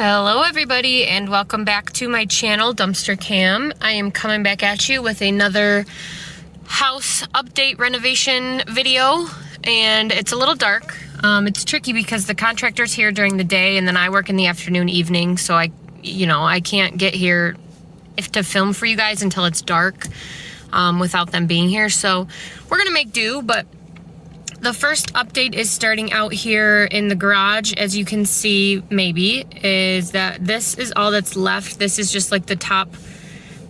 Hello everybody and welcome back to my channel, Dumpster Cam. I am coming back at you with another house update renovation video, and it's a little dark. It's tricky because the contractor's here during the day and then I work in the afternoon, evening, so I can't get here to film for you guys until it's dark without them being here. So we're gonna make do, but the first update is starting out here in the garage. As you can see, maybe, is that this is all that's left. This is just like the top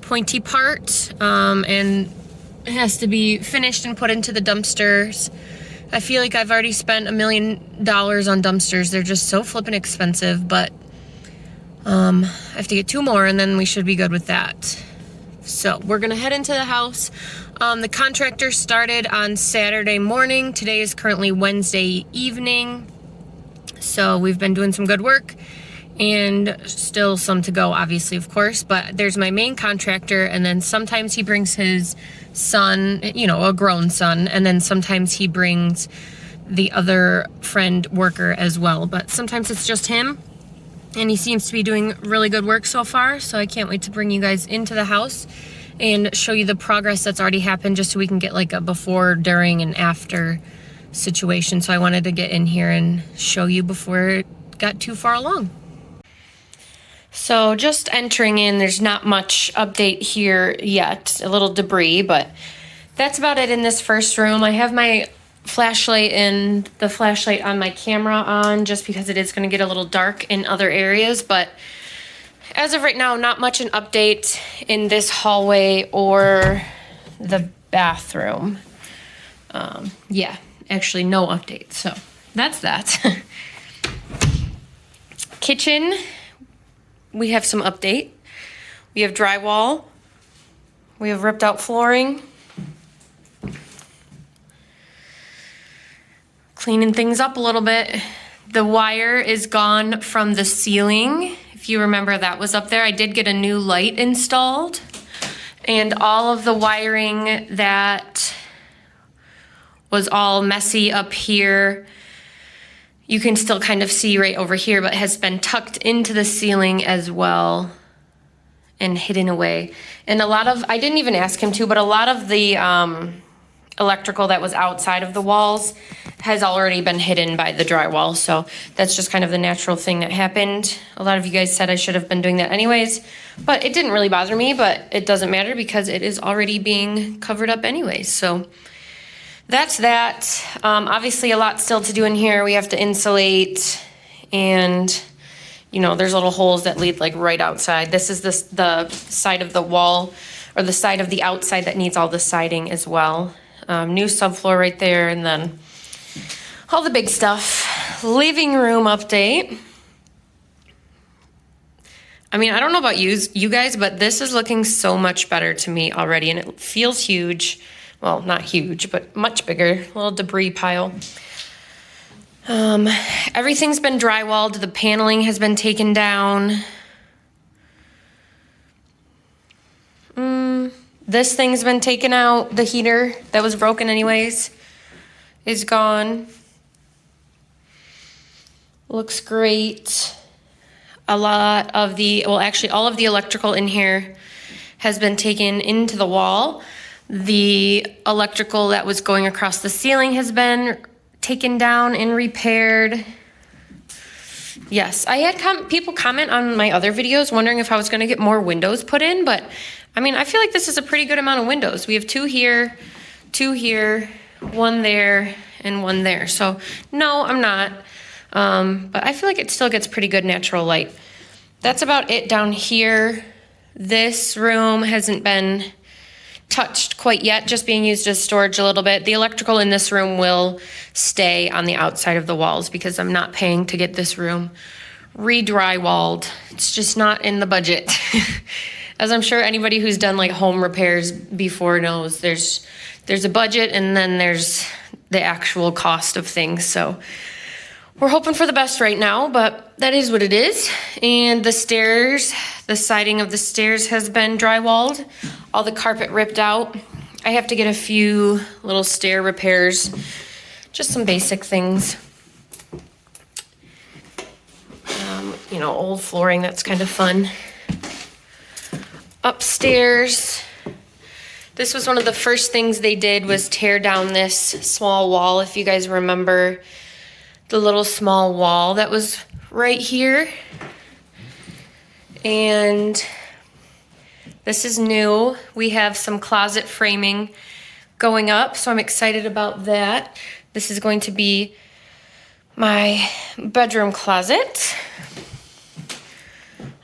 pointy part, and it has to be finished and put into the dumpsters. I feel like I've already spent $1 million on dumpsters. They're just so flippin' expensive, but I have to get 2 more and then we should be good with that. So we're gonna head into the house. The contractor started on Saturday morning. Today is currently Wednesday evening. So we've been doing some good work and still some to go, obviously, of course, but there's my main contractor, and then sometimes he brings his son, a grown son, and then sometimes he brings the other friend worker as well, but sometimes it's just him, and he seems to be doing really good work so far, so I can't wait to bring you guys into the house and show you the progress that's already happened, just so we can get like a before, during, and after situation. So I wanted to get in here and show you before it got too far along. So just entering in, there's not much update here yet, a little debris, but that's about it in this first room. I have my flashlight and the flashlight on my camera on just because it is going to get a little dark in other areas, but as of right now, not much an update in this hallway or the bathroom. Yeah, actually no update, so that's that. Kitchen, we have some update. We have drywall. We have ripped out flooring. Cleaning things up a little bit. The wire is gone from the ceiling. If you remember, that was up there. I did get a new light installed, and all of the wiring that was all messy up here, you can still kind of see right over here, but has been tucked into the ceiling as well and hidden away. And I didn't even ask him to, but a lot of the electrical that was outside of the walls has already been hidden by the drywall, so that's just kind of the natural thing that happened. A lot of you guys said I should have been doing that anyways, but it didn't really bother me, but it doesn't matter because it is already being covered up anyways. So that's that. Obviously a lot still to do in here. We have to insulate, and there's little holes that lead like right outside. This is the side of the wall, or the side of the outside, that needs all the siding as well. New subfloor right there, and then all the big stuff. Living room update. I mean, I don't know about you guys, but this is looking so much better to me already, and it feels huge. Well, not huge, but much bigger. A little debris pile. Everything's been drywalled. The paneling has been taken down. This thing's been taken out. The heater that was broken anyways is gone. Looks great. All of the electrical in here has been taken into the wall. The electrical that was going across the ceiling has been taken down and repaired. Yes, I had people comment on my other videos wondering if I was going to get more windows put in, but I mean, I feel like this is a pretty good amount of windows. We have 2 here, 1 there, and 1 there. So no, I'm not. But I feel like it still gets pretty good natural light. That's about it down here. This room hasn't been touched quite yet, just being used as storage a little bit. The electrical in this room will stay on the outside of the walls because I'm not paying to get this room re-drywalled. It's just not in the budget. As I'm sure anybody who's done like home repairs before knows, there's a budget and then there's the actual cost of things. So we're hoping for the best right now, but that is what it is. And the stairs, the siding of the stairs has been drywalled. All the carpet ripped out. I have to get a few little stair repairs, just some basic things. you know, old flooring. That's kind of fun. Upstairs, this was one of the first things they did was tear down this small wall. If you guys remember the little small wall that was right here. And this is new. We have some closet framing going up, so I'm excited about that. This is going to be my bedroom closet.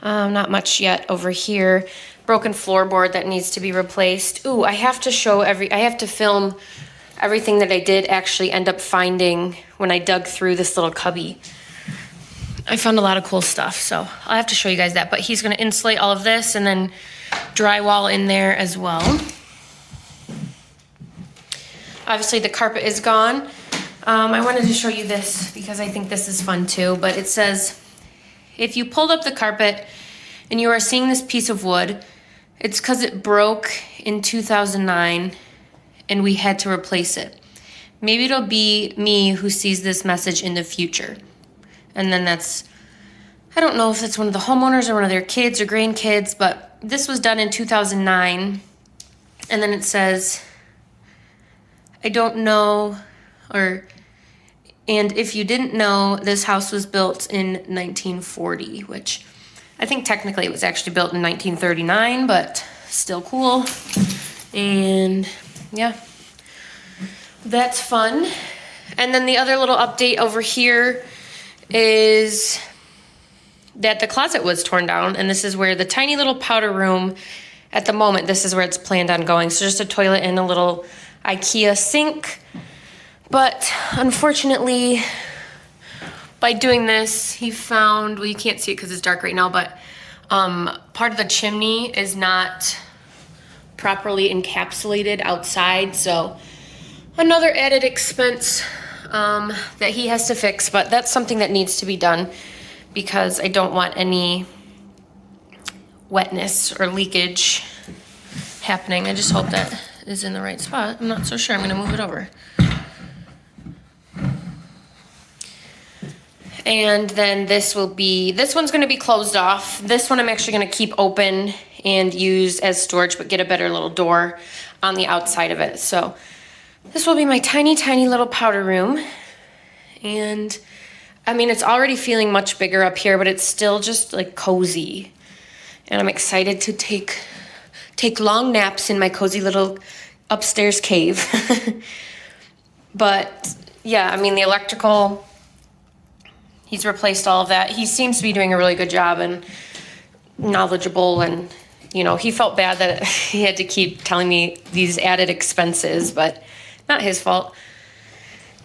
Not much yet over here. Broken floorboard that needs to be replaced. Ooh, I have to film everything that I did actually end up finding when I dug through this little cubby. I found a lot of cool stuff, so I'll have to show you guys that. But he's gonna insulate all of this and then drywall in there as well. Obviously the carpet is gone. I wanted to show you this because I think this is fun too, but it says, if you pulled up the carpet and you are seeing this piece of wood, it's because it broke in 2009 and we had to replace it. Maybe it'll be me who sees this message in the future. And then I don't know if it's one of the homeowners or one of their kids or grandkids, but this was done in 2009. And then it says, I don't know, and if you didn't know, this house was built in 1940, which I think technically it was actually built in 1939, but still cool. And yeah, that's fun. And then the other little update over here is that the closet was torn down, and this is where the tiny little powder room, at the moment, this is where it's planned on going. So just a toilet and a little IKEA sink. But unfortunately, by doing this, he found, well, you can't see it because it's dark right now, but part of the chimney is not properly encapsulated outside. So another added expense that he has to fix, but that's something that needs to be done because I don't want any wetness or leakage happening. I just hope that is in the right spot. I'm not so sure. I'm gonna move it over. And then this one's gonna be closed off. This one I'm actually gonna keep open and use as storage, but get a better little door on the outside of it. So this will be my tiny, tiny little powder room. And I mean, it's already feeling much bigger up here, but it's still just like cozy. And I'm excited to take long naps in my cozy little upstairs cave. But yeah, I mean, the electrical, he's replaced all of that. He seems to be doing a really good job and knowledgeable, and you know, he felt bad that he had to keep telling me these added expenses, but not his fault.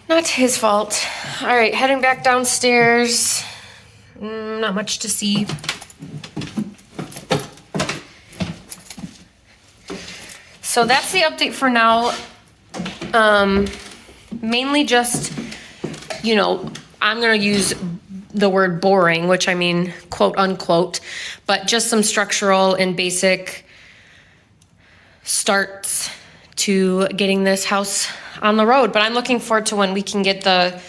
Not his fault. All right, heading back downstairs. Not much to see. So that's the update for now. Mainly just, you know, I'm gonna use the word boring, which I mean, quote unquote, but just some structural and basic starts to getting this house on the road. But I'm looking forward to when we can get the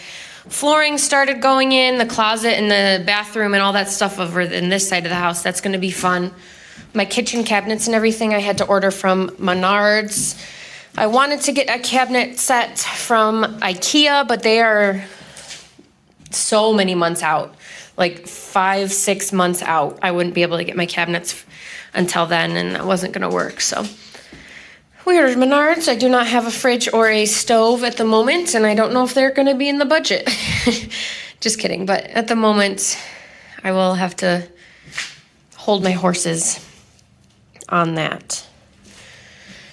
flooring started going in, the closet and the bathroom and all that stuff over in this side of the house. That's gonna be fun. My kitchen cabinets and everything I had to order from Menards. I wanted to get a cabinet set from IKEA, but they are so many months out, like 5-6 months out. I wouldn't be able to get my cabinets until then, and that wasn't gonna work. So we ordered Menards. I do not have a fridge or a stove at the moment, and I don't know if they're gonna be in the budget. Just kidding, but at the moment, I will have to hold my horses on that.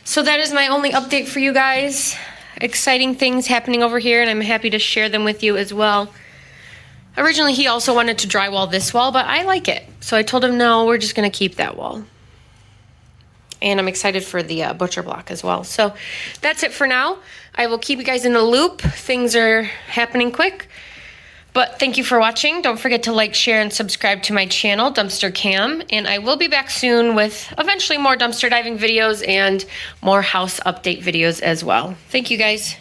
So that is my only update for you guys. Exciting things happening over here, and I'm happy to share them with you as well. Originally, he also wanted to drywall this wall, but I like it. So I told him, no, we're just gonna keep that wall. And I'm excited for the butcher block as well. So that's it for now. I will keep you guys in the loop. Things are happening quick. But thank you for watching. Don't forget to like, share, and subscribe to my channel, Dumpster Cam. And I will be back soon with eventually more dumpster diving videos and more house update videos as well. Thank you guys.